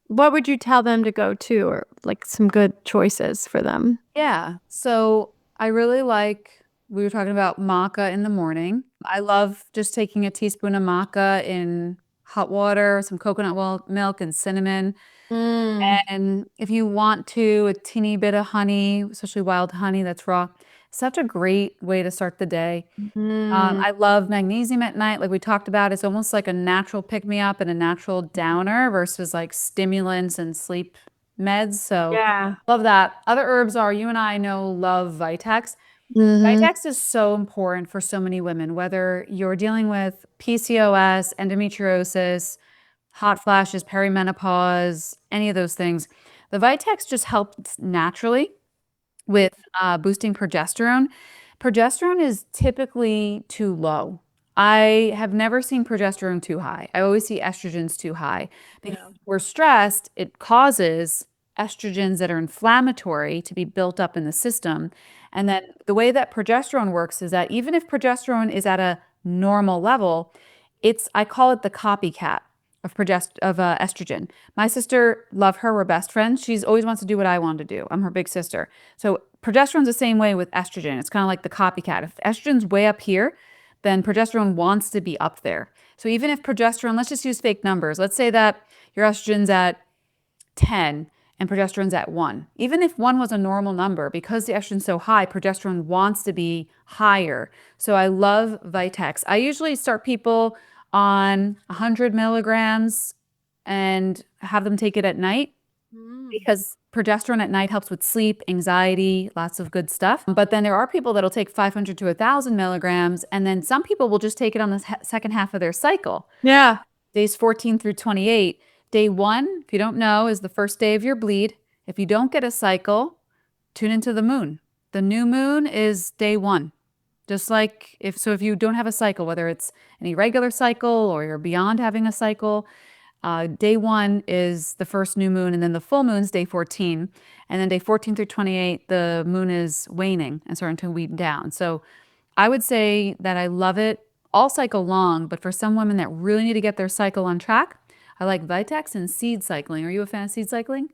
What would you tell them to go to or like some good choices for them? Yeah. So I really we were talking about maca in the morning. I love just taking a teaspoon of maca in hot water, some coconut milk, and cinnamon. Mm. And if you want to, a teeny bit of honey, especially wild honey that's raw, such a great way to start the day. Mm. I love magnesium at night, like we talked about. It's almost like a natural pick-me-up and a natural downer versus like stimulants and sleep meds. So Yeah. love that. Other herbs are, you and I know, love Vitex. Mhm. Vitex is so important for so many women, whether you're dealing with PCOS, endometriosis, hot flashes, perimenopause, any of those things. The Vitex just helps naturally with boosting progesterone. Progesterone is typically too low. I have never seen progesterone too high. I always see estrogens too high because Yeah. if we're stressed, it causes estrogens that are inflammatory to be built up in the system. And then the way that progesterone works is that even if progesterone is at a normal level, I call it the copycat of estrogen. My sister, love her, we're best friends. She's always wants to do what I want to do. I'm her big sister. So progesterone's the same way with estrogen. It's kind of like the copycat. If estrogen's way up here, then progesterone wants to be up there. So even if progesterone, let's just use fake numbers. Let's say that your estrogen's at 10 and progesterone's at 1. Even if 1 was a normal number, because the estrogen's so high, progesterone wants to be higher. So I love Vitex. I usually start people on 100 milligrams and have them take it at night Mm. because progesterone at night helps with sleep, anxiety, lots of good stuff. But then there are people that'll take 500 to 1,000 milligrams, and then some people will just take it on the second half of their cycle, Yeah. days 14 through 28. Day 1, if you don't know, is the first day of your bleed. If you don't get a cycle, tune into the moon. The new moon is day 1. Just like if you don't have a cycle, whether it's an irregular cycle or you're beyond having a cycle, day 1 is the first new moon, and then the full moon's day 14. And then day 14 through 28, the moon is waning and starting to weed down. So I would say that I love it all cycle long, but for some women that really need to get their cycle on track, I like Vitex and seed cycling. Are you a fan of seed cycling?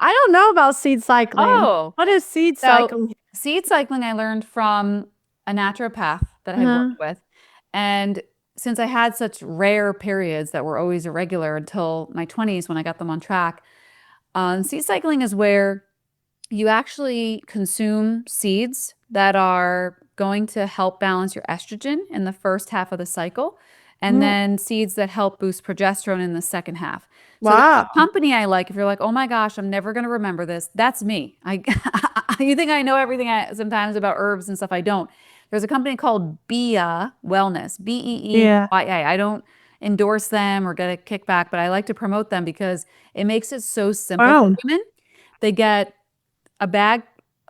I don't know about seed cycling. Oh, What is seed so cycling? seed cycling I learned from a naturopath that I had Uh-huh. worked with. And since I had such rare periods that were always irregular until my 20s when I got them on track, seed cycling is where you actually consume seeds that are going to help balance your estrogen in the first half of the cycle, and Mm. then seeds that help boost progesterone in the second half. So there's Wow. a company I like. If you're like, oh my gosh, I'm never going to remember this, that's me. You think I know everything sometimes about herbs and stuff. I don't. There's a company called Bea Wellness, Yeah. Beeya. I don't endorse them or get a kickback, but I like to promote them because it makes it so simple for Wow. women. They get a bag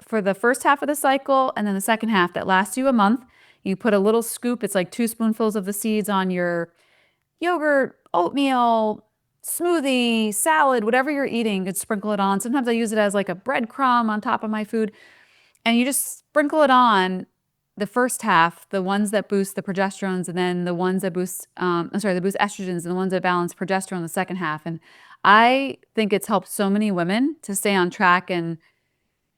for the first half of the cycle, and then the second half that lasts you a month. You put a little scoop, it's like 2 spoonfuls of the seeds on your yogurt, oatmeal, smoothie, salad, whatever you're eating, you could sprinkle it on. Sometimes I use it as like a breadcrumb on top of my food. And you just sprinkle it on the first half, the ones that boost the progesterones, and then the ones that boost, that boost estrogens, and the ones that balance progesterone the second half. And I think it's helped so many women to stay on track. And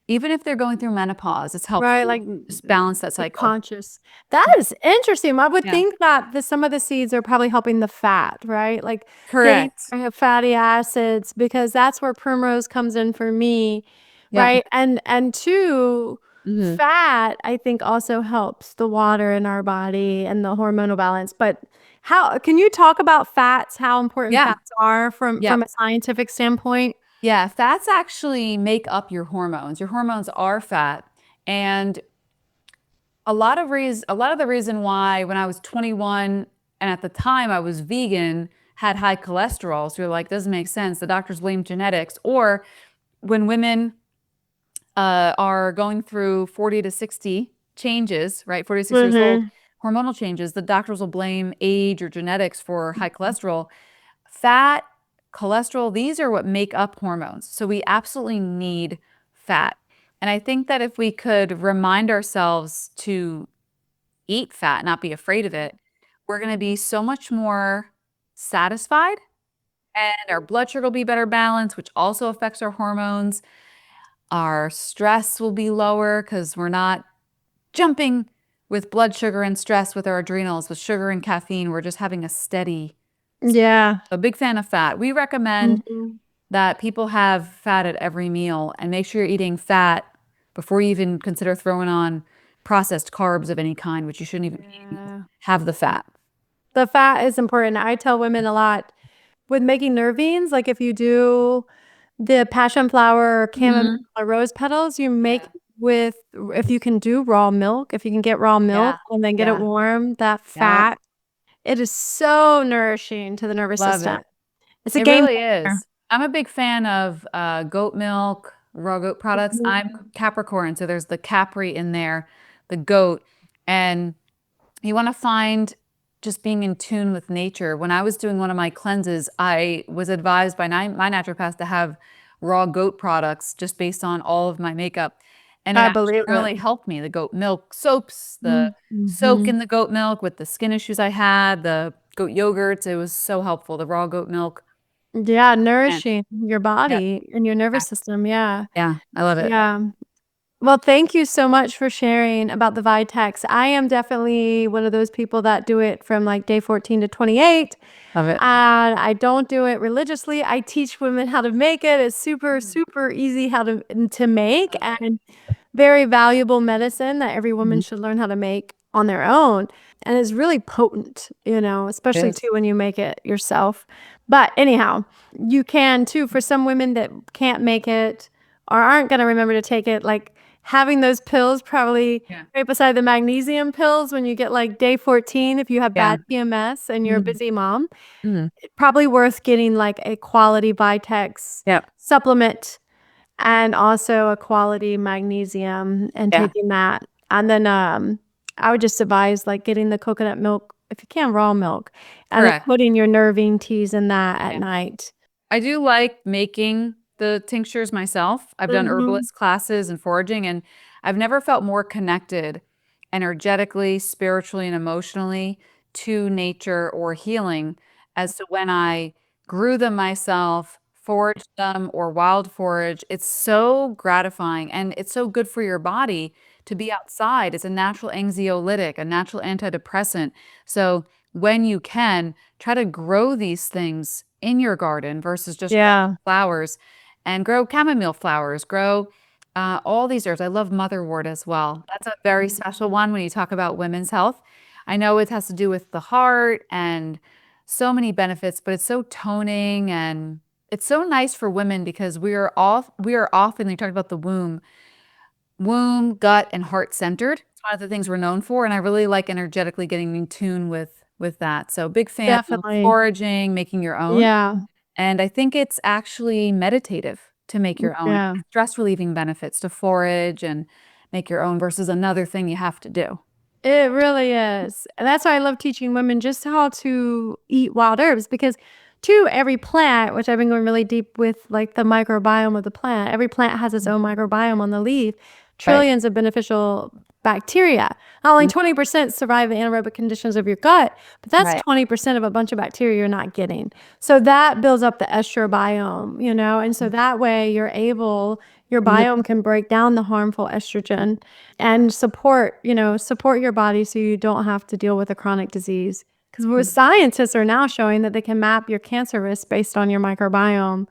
even if they're going through menopause, it's helped Right, to like just balance that cycle. subconscious. That is interesting. I would Yeah. think that some of the seeds are probably helping the fat, right? Like getting Correct. fatty acids because that's where primrose comes in for me, Yep. right? And two, Hmm. fat I think also helps the water in our body and the hormonal balance. But how can you talk about fats, how important Yeah. fats are from Yep. a scientific standpoint? Yeah. Fats actually make up your hormones. Your hormones are fat. And a lot of the reason why when I was 21 and at the time I was vegan had high cholesterol. So you're like, doesn't make sense. The doctors blame genetics. Or when women are going through 40 to 60 changes, right? 40 to 60 years old, Mm-hmm. hormonal changes, the doctors will blame age or genetics for high cholesterol. Fat, cholesterol, these are what make up hormones. So we absolutely need fat. And I think that if we could remind ourselves to eat fat, not be afraid of it, we're going to be so much more satisfied and our blood sugar will be better balanced, which also affects our hormones. Our stress will be lower because we're not jumping with blood sugar and stress with our adrenals, with sugar and caffeine. We're just having a steady, Yeah. a big fan of fat. We recommend Mhm. that people have fat at every meal and make sure you're eating fat before you even consider throwing on processed carbs of any kind, which you shouldn't even eat. Yeah. Have the fat. The fat is important. I tell women a lot with making nervines, like if you do the passion flower or chamomile Hmm. or rose petals, you make Yeah. with, if you can do raw milk, if you can get raw Yeah. milk and then get it Yeah. warm, that Yeah. fat, it is so nourishing to the nervous Love system. it. It's a It game really changer. is. I'm a big fan of goat milk, raw goat products. Mhm. I'm Capricorn, so there's the Capri in there, the goat. And you want to find just being in tune with nature. When I was doing one of my cleanses, I was advised by my naturopath to have raw goat products just based on all of my makeup. And it I actually believe it. really helped me. The goat milk soaps, the soak Mm-hmm. in the goat milk with the skin issues I had, the goat yogurts, it was so helpful. The raw goat milk. Yeah, And nourishing your yeah, body and your nervous system. Yeah. yeah, I love it. Yeah. Well, thank you so much for sharing about the Vitex. I am definitely one of those people that do it from like day 14 to 28. Love it. And I don't do it religiously. I teach women how to make it. It's super, Mhm. super easy how to make, Love it. and very valuable medicine that every woman Mhm. should learn how to make on their own. And it's really potent, It especially is. too when you make it yourself. But anyhow, you can too, for some women that can't make it or aren't going to remember to take it, like having those pills probably Yeah. right beside the magnesium pills when you get like day 14, if you have Yeah. bad PMS and you're a Mhm. busy mom, Mhm. probably worth getting like a quality Vitex Yep. supplement and also a quality magnesium and Yeah. taking that. And then I would just advise like getting the coconut milk, if you can, raw milk, and then Correct. putting your nervine teas in that at Yeah. night. I do like making the tinctures myself. I've done Mhm. herbalist classes and foraging, and I've never felt more connected energetically, spiritually, and emotionally to nature or healing as to when I grew them myself, foraged them, or wild forage. It's so gratifying and it's so good for your body to be outside. It's a natural anxiolytic, a natural antidepressant. So when you can, try to grow these things in your garden versus just growing Yeah, flowers, and grow chamomile flowers, grow all these herbs. I love Motherwort as well. That's a very special one when you talk about women's health. I know it has to do with the heart and so many benefits, but it's so toning and it's so nice for women because we are often, you talked about the womb, gut, and heart centered. It's one of the things we're known for, and I really like energetically getting in tune with that. So big fan of definitely. foraging, making your own. Yeah, And I think it's actually meditative to make your own. yeah. Stress relieving benefits to forage and make your own versus another thing you have to do. It really is. And that's why I love teaching women just how to eat wild herbs because to every plant, which I've been going really deep with like the microbiome of the plant, every plant has its own microbiome on the leaf, Right. trillions of beneficial bacteria. Only 20% survive the anaerobic conditions of your gut, but that's Right. 20% of a bunch of bacteria you're not getting. So that builds up the estrobiome, and so that way your Mhm. biome can break down the harmful estrogen and support your body so you don't have to deal with a chronic disease. Because scientists are now showing that they can map your cancer risk based on your microbiome.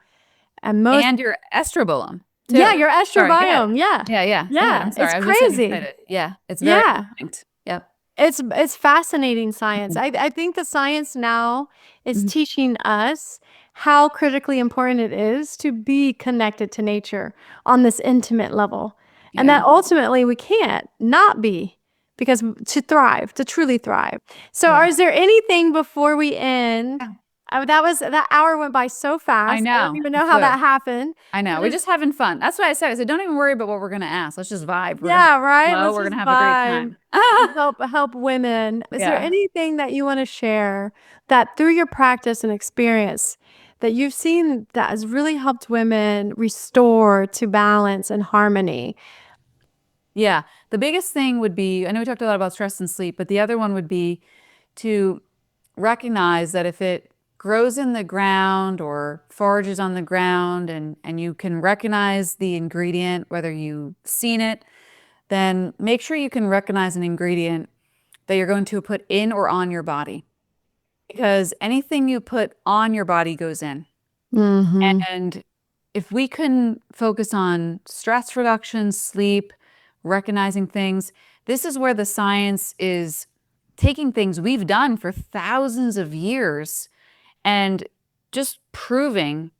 And most, And your estrobiome yeah, too. your Sorry, go ahead. estrobiome. Yeah. Yeah, yeah. Go ahead. Yeah. I'm sorry. It's I was just getting crazy. excited. Yeah, it's very Yeah. linked. Yep. It's fascinating science. Mhm. I think the science now is Mhm. teaching us how critically important it is to be connected to nature on this intimate level. And Yeah. that ultimately we can't not be because to thrive, to truly thrive. So, Yeah. is there anything before we end? Yeah. That hour went by so I fast. I don't know. even It know how flew. that happened. I know. But We're just having fun. That's why I said, don't even worry about what we're going to ask. Let's just vibe. We're going to yeah, right. flow. Let's We're going just to have a great vibe time. and help women. Is there Yeah. anything that you want to share that through your practice and experience that you've seen that has really helped women restore to balance and harmony? Yeah. The biggest thing would be, I know we talked a lot about stress and sleep, but the other one would be to recognize that if it grows in the ground or forages on the ground and you can recognize the ingredient, whether you've seen it, then make sure you can recognize an ingredient that you're going to put in or on your body. Because anything you put on your body goes in. Mm-hmm. And if we can focus on stress reduction, sleep, recognizing things, this is where the science is taking things we've done for thousands of years and just proving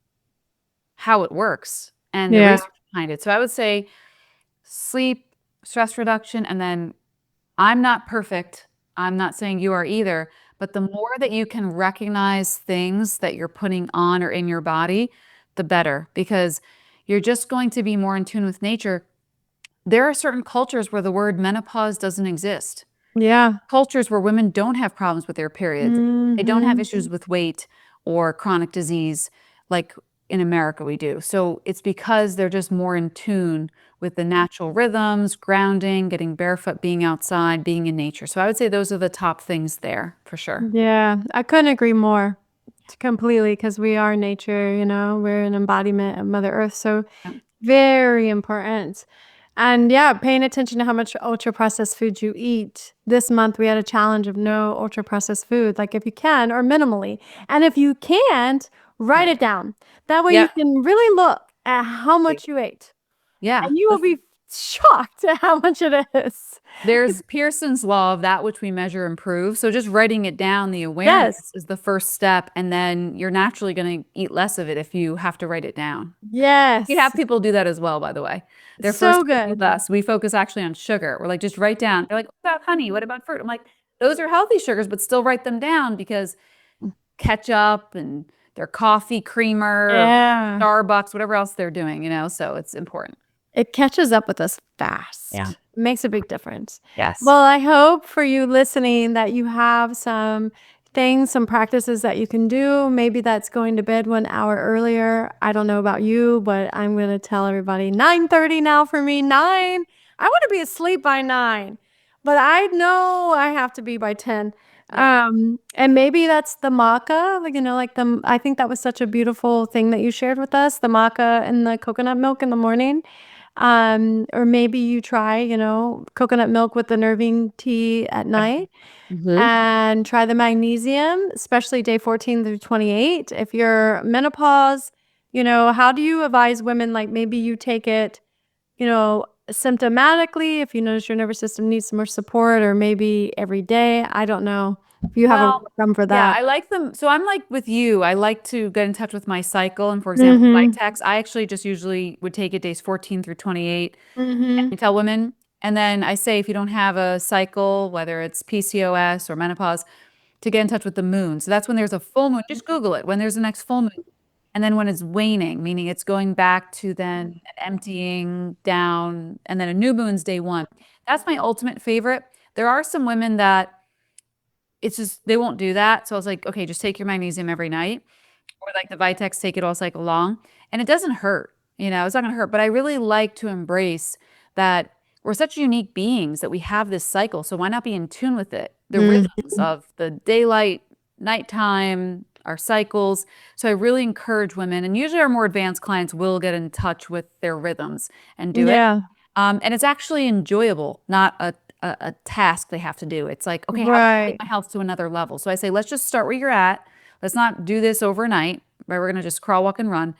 how it works and the Yeah. research behind it. So I would say sleep, stress reduction, and then I'm not perfect. I'm not saying you are either, but the more that you can recognize things that you're putting on or in your body, the better, because you're just going to be more in tune with nature. There are certain cultures where the word menopause doesn't exist. Yeah. Cultures where women don't have problems with their periods. They don't have Mm-hmm. issues with weight or chronic disease like in America we do. So it's because they're just more in tune with the natural rhythms, grounding, getting barefoot, being outside, being in nature. So I would say those are the top things there for sure. Yeah. I couldn't agree more completely because we are nature, we're an embodiment of Mother Earth. So Yeah. very important. And yeah, paying attention to how much ultra processed food you eat. This month we had a challenge of no ultra processed food, like if you can, or minimally. And if you can't, write Right. it down. That way you Yep. can really look at how much you ate. Yeah. And you will be shocked at how much it is. There's Pearson's law of that which we measure improves. So just writing it down, the awareness Yes. is the first step, and then you're naturally going to eat less of it if you have to write it down. We have Yes. people do that as well, by the way. They're So first to eat good. less. We focus actually on sugar. We're like, just write down. They're like, what about honey? What about fruit? I'm like, those are healthy sugars, but still write them down because ketchup and their coffee creamer, Yeah. Starbucks, whatever else they're doing, so it's important. It catches up with us fast. Yeah. Makes a big difference. Yes. Well, I hope for you listening that you have some things, some practices that you can do. Maybe that's going to bed 1 hour earlier. I don't know about you, but I'm going to tell everybody 9:30 now for me. 9. I want to be asleep by 9, but I know I have to be by 10. Yeah. And maybe that's the maca, I think that was such a beautiful thing that you shared with us, the maca and the coconut milk in the morning. Or maybe you try, coconut milk with the nervine tea at night Mm-hmm. and try the magnesium, especially day 14 through 28. If you're menopause, how do you advise women? Like maybe you take it, symptomatically, if you notice your nervous system needs some more support, or maybe every day. I don't know if you have a rule Well, of thumb for yeah, that. I like them. So I'm like with you. I like to get in touch with my cycle. And for example, Mhm. Vitex, I actually just usually would take it days 14 through 28 Mhm. and tell women. And then I say, if you don't have a cycle, whether it's PCOS or menopause, to get in touch with the moon. So that's when there's a full moon. Just Google it when there's the next full moon. And then when it's waning, meaning it's going back to then emptying down, and then a new moon's day one. That's my ultimate favorite. There are some women that it's just they won't do that. So I was like, okay, just take your magnesium every night, or like the Vitex, take it all cycle long, and it doesn't hurt. It's not gonna hurt. But I really like to embrace that we're such unique beings that we have this cycle. So why not be in tune with it? The rhythms Mhm. of the daylight, nighttime, our cycles. So I really encourage women, and usually our more advanced clients will get in touch with their rhythms and do it. Yeah. And it's actually enjoyable, not a task they have to do. It's like, okay, how can I take Right. my health to another level? So I say, let's just start where you're at. Let's not do this overnight, right? We're going to just crawl, walk, and run.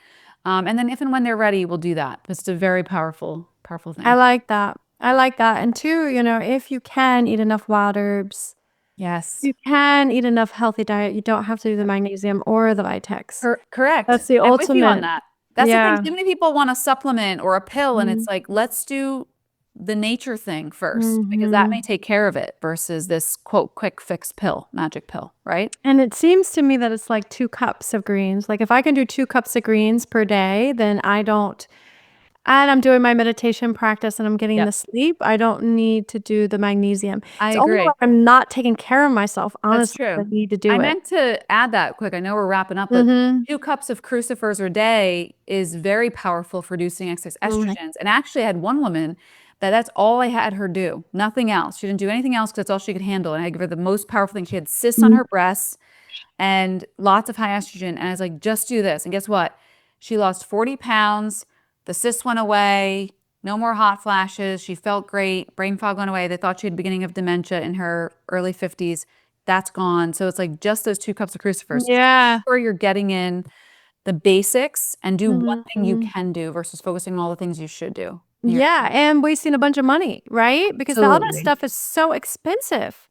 And then if and when they're ready, we'll do that. It's a very powerful, powerful I thing. like that. I like that. And two, if you can eat enough wild herbs, Yes. you can eat enough healthy diet. You don't have to do the magnesium or the Vitex. Correct. That's the I'm with you on ultimate. that. That's the thing. Yeah. Too many people want a supplement or a pill, and it's Mhm. like, let's do the nature thing first, because that may Mhm. take care of it versus this quote, quick fix pill, magic pill, right? And it seems to me that it's like 2 cups of greens. Like if I can do 2 cups of greens per day, then I don't and I'm doing my meditation practice and I'm getting Yep. the sleep, I don't need to do the magnesium. I It's only when agree. I'm not taking care of myself, That's honestly, that I true. need to I do it. meant to add that quick. I know we're wrapping up, but Mhm. 2 cups of crucifers a day is very powerful for reducing excess Mm. estrogens. And actually, I had one woman that's all I had her do, nothing else. She didn't do anything else because that's all she could handle. And I gave her the most powerful thing. She had cysts on her breasts and lots of high estrogen. And I was like, just do this. And guess what? She lost 40 pounds. The cysts went away. No more hot flashes. She felt great. Brain fog went away. They thought she had beginning of dementia in her early 50s. That's gone. So it's like just those 2 cups of crucifers. Just Yeah. make sure you're getting in the basics and do one Mhm, thing you mhm. can do versus focusing on all the things you should do. Yeah, and wasting a bunch of money, right? Because all that Absolutely. stuff is so expensive,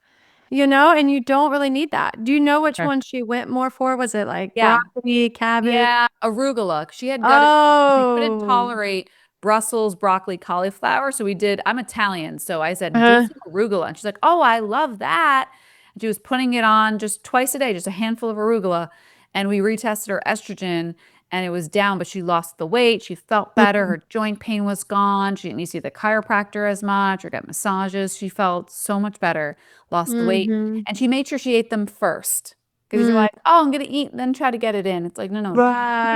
and you don't really need that. Do you know which Sure. one she went more for? Was it like Yeah. broccoli, cabbage? Yeah, arugula. She had gut issues. She couldn't Oh. tolerate Brussels, broccoli, cauliflower. So we did, I'm Italian. So I said, do Uh-huh. some arugula. And she's like, oh, I love that. And she was putting it on just twice a day, just a handful of arugula. And we retested her estrogen and it was down, but she lost the weight. She felt better. Mhm, Her joint pain was gone. She didn't need to see the chiropractor as much or get massages. She felt so much better, lost the weight. mhm. And she made sure she ate them first. Because you're Mm, like, oh, I'm gonna eat, then try to get it in. It's like, no, no, do the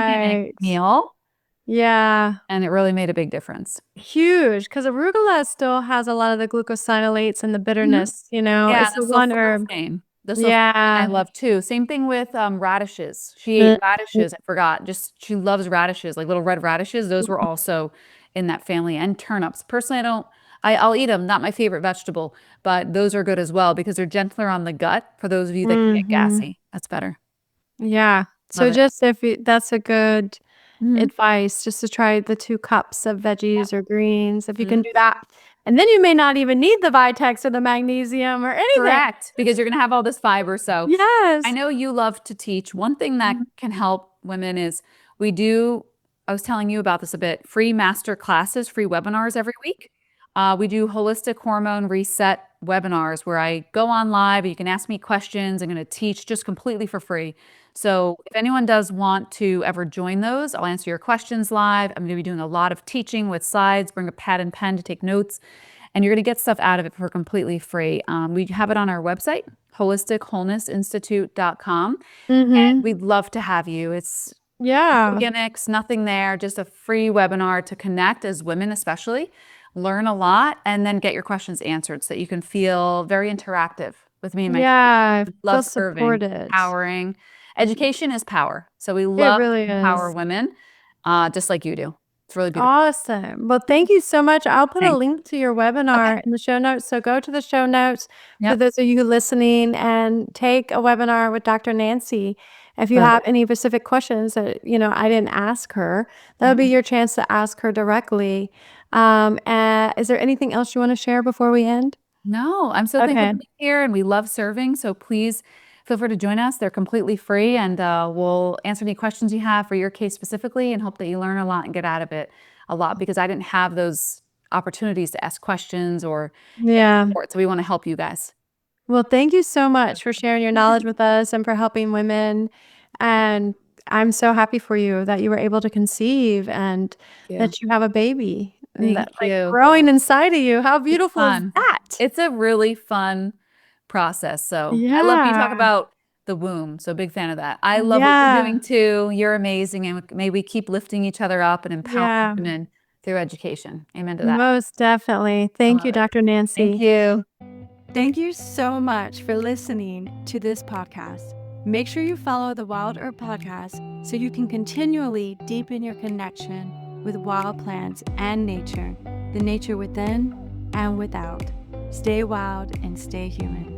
beginning right. meal. Yeah. And it really made a big difference. Huge, because arugula still has a lot of the glucosinolates and the Mhm. bitterness, Yeah, It's the the one herb. sulforaphane. Those are I Yeah. love too. Same thing with radishes. She ate Mm, radishes. I forgot. Just she loves radishes, like little red radishes. Those were also in that family, and turnips. Personally, I don't. I'll eat them. Not my favorite vegetable, but those are good as well because they're gentler on the gut. For those of you that can get mhm. gassy, that's better. Yeah. Love So it. just if you that's a good Mhm. advice, just to try the 2 cups of Yep. veggies or greens, if you can Mhm. do that. And then you may not even need the Vitex or the magnesium or anything. Correct, because you're going to have all this fiber. So I Yes. know you love to teach. One thing that Mhm. can help women is we do, I was telling you about this a bit, free master classes, free webinars every week. We do holistic hormone reset webinars where I go on live. You can ask me questions. I'm going to teach just completely for free. So if anyone does want to ever join those, I'll answer your questions live. I'm going to be doing a lot of teaching with slides. Bring a pad and pen to take notes, and you're going to get stuff out of it for completely free. We have it on our website, holistichwholeness.institute.com, and Mhm. we'd love to have you. It's no Yeah. gimmicks, nothing there, just a free webinar to connect as women, especially, learn a lot, and then get your questions answered so that you can feel very interactive with me and my team. Yeah, I feel Love serving, supported. empowering. Education is power. So we It love to really empower is. women, just like you do. It's really beautiful. Awesome. Well, thank you so much. I'll put a Thanks. link to your Okay. webinar in the show notes. So go to the show notes for Yep. those of you listening and take a webinar with Dr. Nancy. If you Good. have any specific questions that, I didn't ask her, that'll be Yeah. your chance to ask her directly. And is there anything else you want to share before we end? No, I'm so thankful Okay. to be here and we love serving. So please feel free to join us. They're completely free and we'll answer any questions you have for your case specifically and hope that you learn a lot and get out of it a lot because I didn't have those opportunities to ask questions or get Yeah. support. So we want to help you guys. Well, thank you so much for sharing your knowledge with us and for helping women. And I'm so happy for you that you were able to conceive and Thank you. that you have a baby and Thank that like you. growing inside of you. How It's beautiful is fun. that? It's a really fun process. So I love you Yeah. talk about the womb. So big fan of that. I love what you're Yeah. doing too. You're amazing. And may we keep lifting each other up and empowering Yeah. women through education. Amen to that. Most definitely. I Thank love you, it. Dr. Thank Nancy. you. Thank you so much for listening to this podcast. Make sure you follow the Wild Herb Podcast so you can continually deepen your connection with wild plants and nature, the nature within and without. Stay wild and stay human.